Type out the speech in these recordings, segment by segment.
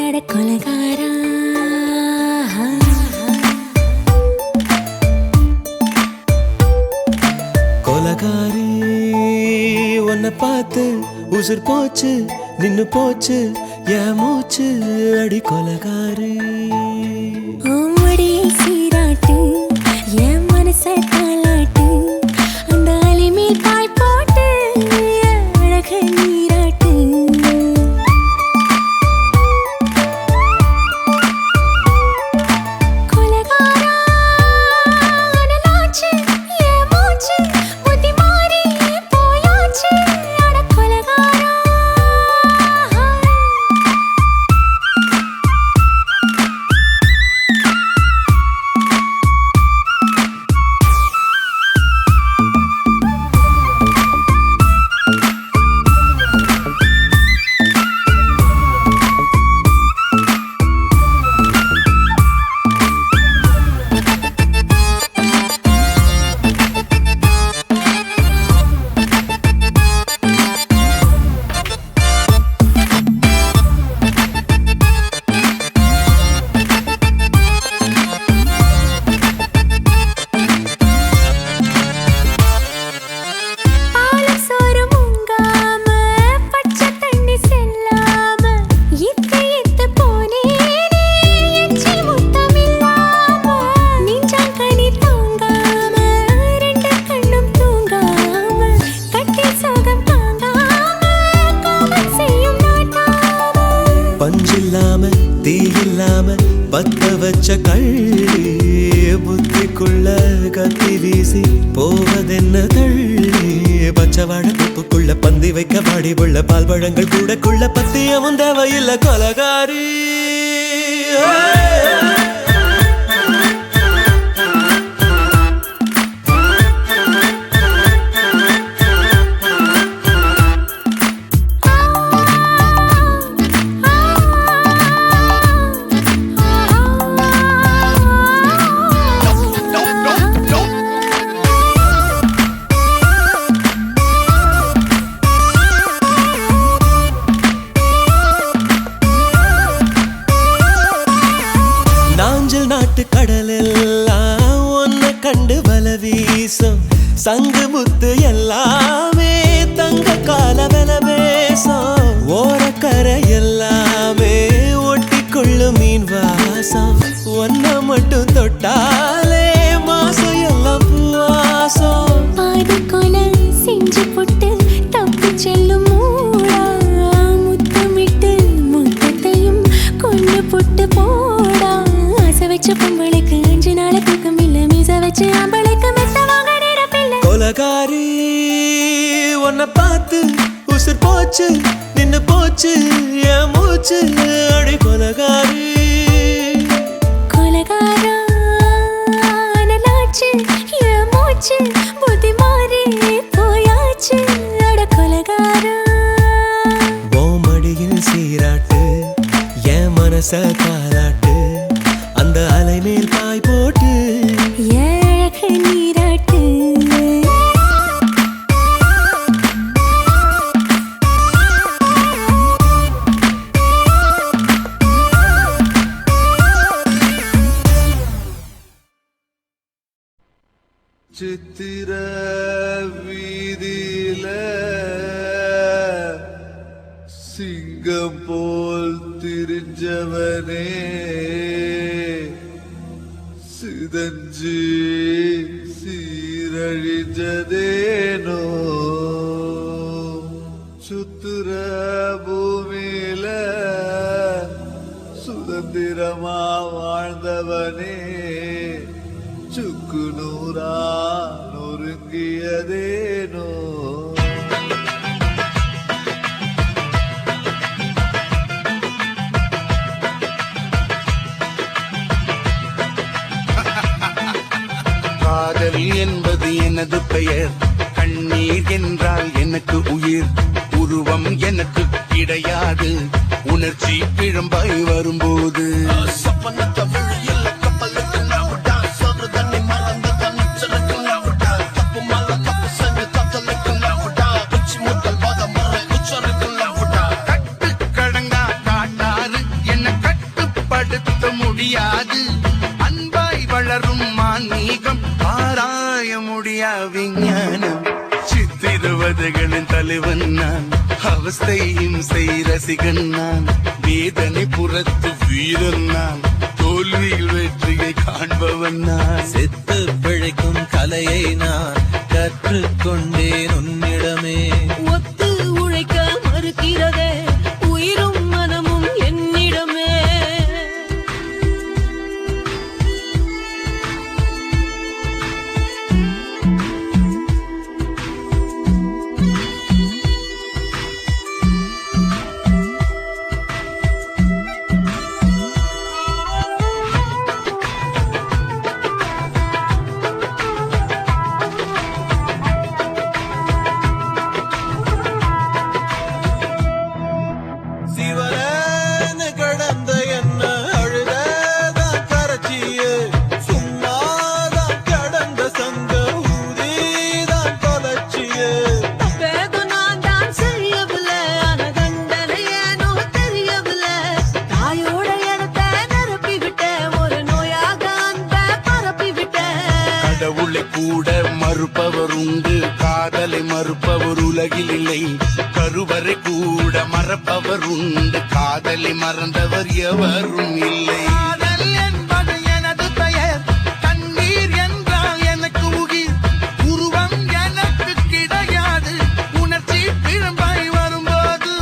அட கொலகாரா கொலகாரி உன்னை பார்த்து உசுர் போச்சு நின்னு போச்சு என் மூச்சு அடி கொலகாரி ஓமடியை சீராட்டு என் மனசை தாளாட்டு அந்த அலிமேல் பாய் போட்டு அழக நீராட்டு கொலகாரா அனலாச்சு என் மூச்சு புத்தி மாறி போயாச்சு அட கொலகாரா பஞ்சில்லாம தீயில்லாம பத்த வச்ச கள்ளி புத்திக்குள்ள கத்தி வீசி போவதென்ன தள்ளி பச்சவாட குப்புக்குள்ள பந்தி வைக்க பாடி உள்ள பால் பழங்கள் கூடக்குள்ள பத்தியமும் தேவையில்லை கொலகாரி நாட்டு கடலெல்லாம் ஒன்ன கண்டு வல வீசும் சங்கு முத்து எல்லாமே தங்க கால வெல பேசும் ஓரக்கரை எல்லாமே ஒட்டி கொள்ளும் மீன் வாசம் ஒன்ன மட்டும் தொட்டாலே மாசம் எல்லாம் பூவாசம் பாதி கொலை செஞ்சு போட்டு தப்பி செல்லும் மூடா முத்தமிட்டு முத்தத்தையும் கொண்டு போட்டு போடா வச்ச பொம்பளைக்கு 5 நாள் தூக்கம் இல்ல மீச வச்சு ஆம்பளைக்கு மெத்த வாங்க நேரமில்ல கொலகாரி உன்னை பார்த்து உசுர் போச்சு நின்னு போச்சு என் மூச்சு அடி கொலகாரி கொலகாரா அனலாச்சு என் மூச்சு புத்தி மாறி போயாச்சு அட கொலகாரா ஓமடியில் சீராட்டு என் மனச தாளாட்டு அந்த அலை மேல் பாய் போட்டு அழக நீராட்டு சித்திர வீதியில சிங்கம் போல் திரிஞ்சவனே சிதஞ்சு சீரழிஞ்சதேனோ சுத்துற பூமியில சுதந்திரமா வாழ்ந்தவனே சுக்கு நூறா நொறுங்கியதேனோ காதல் என்பது எனது பெயர் கண்ணீர் என்றால் எனக்கு உயிர் உருவம் எனக்கு கிடையாது உணர்ச்சி பிழம்பாய் வரும்போது கடங்கா காட்டாறு என்ன தலைவன் நான், அவஸ்தை இம்சை ரசிகன் நான், வேதனை புறத்து வீரன் நான், தோல்வியில் வெற்றியை காண்பவன் நான். செத்து பிழைக்கும் கலையை நான் கற்றுக்கொண்டேன் உன்னிடமே. ஒத்து உழைக்க மறுக்கிறதே உயிரும் மனமும் என்னிடமே. சிவரேன்னு கடந்த என்ன அழுததான் கரைச்சியே, சும்மாதான் கடந்த சங்க ஊதிதான் தொலைச்சியே. தப்பேதும் நான் தான் செய்யவில்லை, ஆனா தண்டனை ஏனோ தெரியவில்லை. தாயோட இடத்தை நிரப்பி விட்டேன், ஒரு நோயாக அன்பை பரப்பி விட்டேன். கடவுளை கூட மறுப்பவர் உண்டு, காதலை மறுப்பவர் உலகில் இல்லை. கருவறை கூட மறப்பவர் உண்டு, காதலை மறந்தவர் எவரும் இல்லை. காதல் என்பது எனது பெயர், கண்ணீர் என்றால் எனக்கு உயிர், உருவம் எனக்கு கிடையாது, உணர்ச்சி பிழம்பாய் வரும்போது.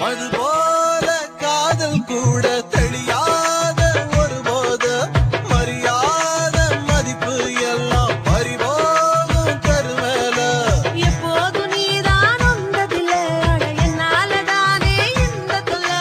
மது போல காதல் கூட தெளியாத ஒரு போத, மரியாத மதிப்பு எல்லாம் பறிபோகும் கருமேல. எப்போதும் நீதான் வந்ததில்லை, அட என்னாலதானே இந்த தொல்லை.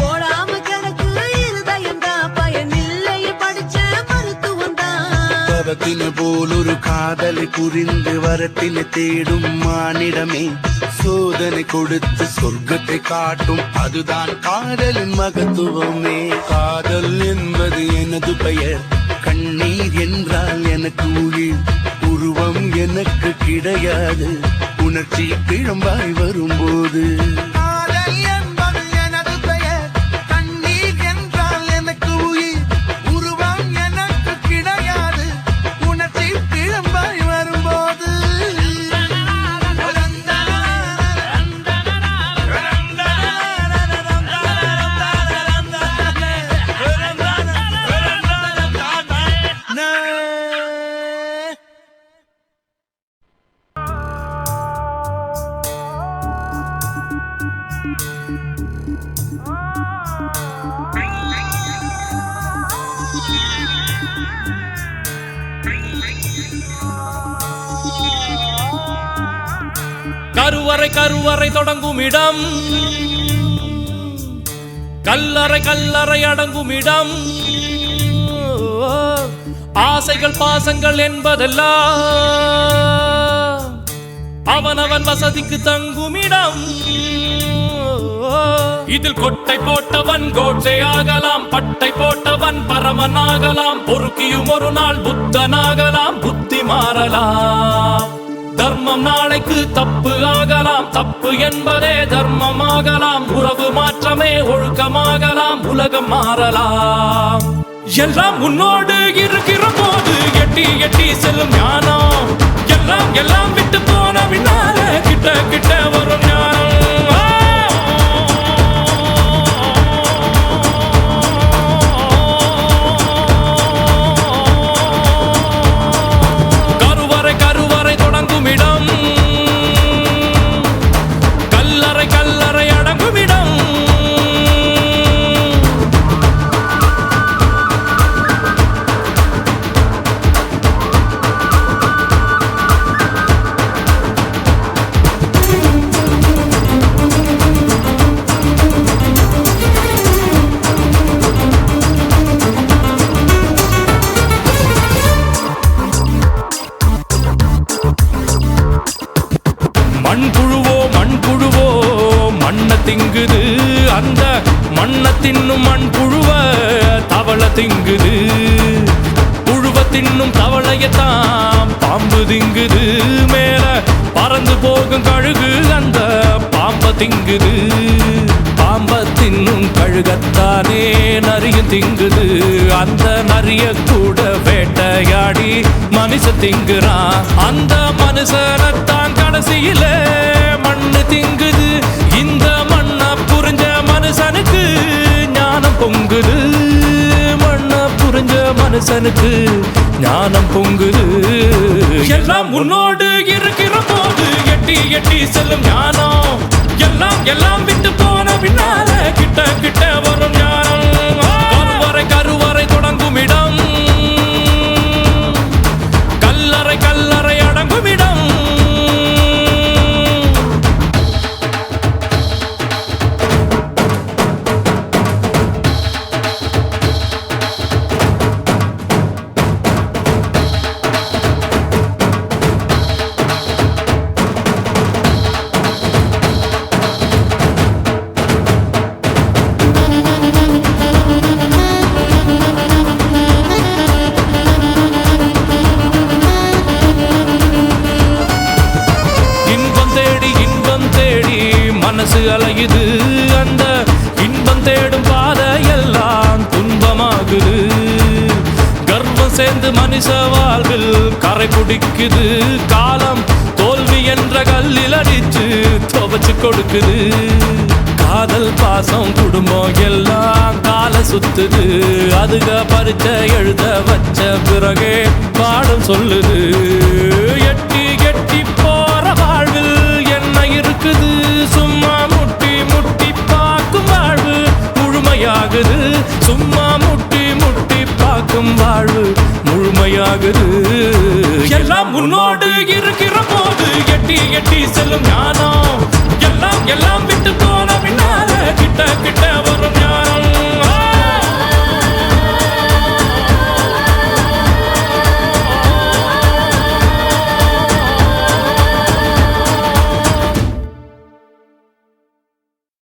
ஓடாம கிடக்கு இருதயம் தான், பயனில்லை படிச்ச மருத்துவம் தான். பரத்தின போல் ஒரு காதலை புரிந்து வரத்தினை தேடும் மானிடமே, சோதனை கொடுத்து சொர்க்கத்தை காட்டும், அதுதான் காதலின் மகத்துவமே. காதல் என்பது எனது பெயர், கண்ணீர் என்றால் எனக்கு உயிர், உருவம் எனக்கு கிடையாது, உணர்ச்சி பிழம்பாய் வரும்போது. காதல் என்பது எனது பெயர், கண்ணீர் என்றால் எனக்கு உயிர், உருவம் எனக்கு கிடையாது, உணர்ச்சி பிழம்பாய் வரும்போது. கருவறை கருவறை தொடங்கும் இடம், கல்லறை கல்லறை அடங்கும் இடம், ஆசைகள் பாசங்கள் என்பதெல்லாம் அவனவன் வசதிக்கு தங்கும் இடம். இதில் கொட்டை போட்டவன் கோட்சை ஆகலாம், பட்டை போட்டவன் பரமன் ஆகலாம், பொறுக்கியும் ஒரு நாள் புத்தனாகலாம், புத்தி மாறலாம். தர்மம் நாளைக்கு தப்பு ஆகலாம், தப்பு என்பதே தர்மமாகலாம், உறவு மாற்றமே ஒழுக்கமாகலாம், உலகம் மாறலாம். எல்லாம் உன்னோடு இருக்கிற போது எட்டி எட்டி செல்லும் ஞானம், எல்லாம் எல்லாம் விட்டு போன பின்னால கிட்ட கிட்ட வரும் ஞானம். கருவறை கருவறை தொடங்கும் இடம், கல்லறை கல்லறை அடங்கும் இடம். மண்ண தின்னும் மண் புழுவ தவளை திங்குது, புழுவ தின்னும் தவளையத்தான் பாம்பு திங்குது, மேல பறந்து போகும் கழுகு அந்த பாம்ப திங்குது, பாம்ப தின்னும் கழுகத்தானே நரியும் திங்குது, அந்த நரிய கூட வேட்டையாடி மனுஷ திங்குறான், அந்த மனுஷனத்தான் கடைசியில மண்ணு திங்குது, இந்த மண்ண புரிஞ்ச மனுஷனுக்கு ஞானம் பொங்குது, மண்ண புரிஞ்ச மனுஷனுக்கு ஞானம் பொங்குது. எல்லாம் உன்னோடு இருக்கிற போது எட்டி எட்டி செல்லும் ஞானம், எல்லாம் எல்லாம் விட்டு போன பின்னால கிட்ட கிட்ட வரும் ஞானம், கருவறை கருவறை தொடங்கும் இடம், கல்லறை கல்லறை அடங்கும் இடம். மனசு அலையுது, அந்த இன்பம் தேடும் பாதை எல்லாம் துன்பமாகுது, கர்வம் சேர்ந்து மனுஷ வாழ்வில் கரை பிடிக்குது, காலம் தோல்வி என்ற கல்லில் அடிச்சு துவச்சு கொடுக்குது, காதல் பாசம் குடும்பம் எல்லாம் கால சுத்துது, அதுக பரிச்சை எழுத வச்ச பிறகே பாடம் சொல்லுது, எட்டி எட்டி போற வாழ்வில் என்ன இருக்குது, சும்மா முட்டி முட்டி பார்க்கும் வாழ்வு முழுமையாகுது, சும்மா முட்டி முட்டி பார்க்கும் வாழ்வு முழுமையாகுது. எல்லாம் உன்னோடு இருக்கிற போது எட்டி எட்டி செல்லும் ஞானம், எல்லாம் எல்லாம்